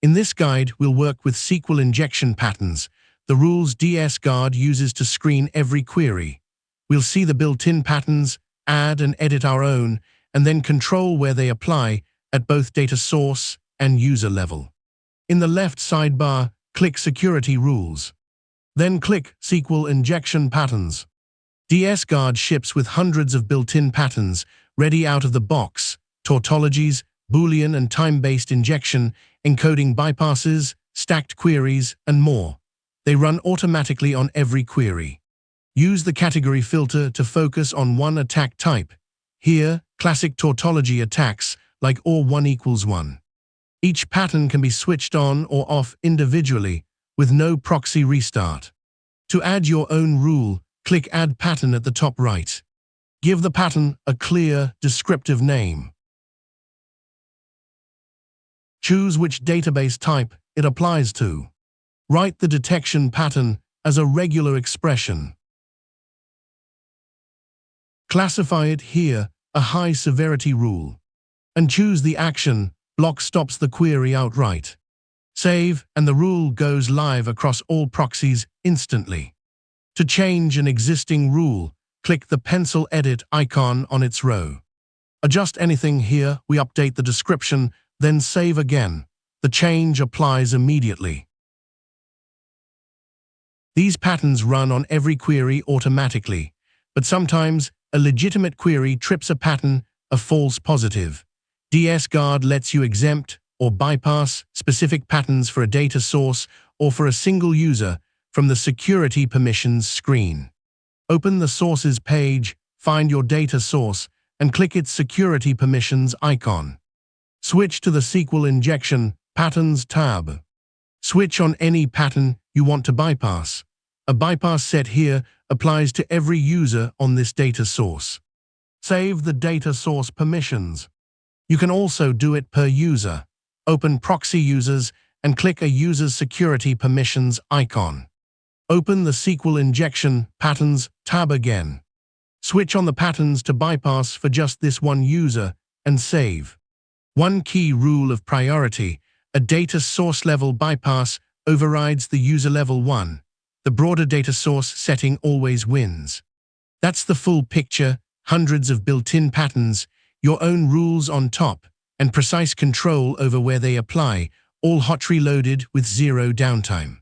In this guide, we'll work with SQL injection patterns, the rules DSGuard uses to screen every query. We'll see the built-in patterns, add and edit our own, and then control where they apply at both data source and user level. In the left sidebar, click Security Rules. Then click SQL Injection Patterns. DSGuard ships with hundreds of built-in patterns ready out of the box: tautologies, Boolean and time-based injection, encoding bypasses, stacked queries, and more. They run automatically on every query. Use the category filter to focus on one attack type. Here, classic tautology attacks like OR1=1. Each pattern can be switched on or off individually with no proxy restart. To add your own rule, click Add Pattern at the top right. Give the pattern a clear, descriptive name. Choose which database type it applies to. Write the detection pattern as a regular expression. Classify it here, a high severity rule. And choose the action, block stops the query outright. Save, and the rule goes live across all proxies instantly. To change an existing rule, click the pencil edit icon on its row. Adjust anything here, we update the description, then save again. The change applies immediately. These patterns run on every query automatically, but sometimes a legitimate query trips a pattern, a false positive. DSGuard lets you exempt or bypass specific patterns for a data source or for a single user from the Security Permissions screen. Open the Sources page, find your data source, and click its Security Permissions icon. Switch to the SQL Injection Patterns tab. Switch on any pattern you want to bypass. A bypass set here applies to every user on this data source. Save the data source permissions. You can also do it per user. Open Proxy Users and click a user's Security Permissions icon. Open the SQL Injection Patterns tab again. Switch on the patterns to bypass for just this one user and save. One key rule of priority: a data source level bypass overrides the user level one. The broader data source setting always wins. That's the full picture: hundreds of built-in patterns, your own rules on top, and precise control over where they apply, all hot reloaded with zero downtime.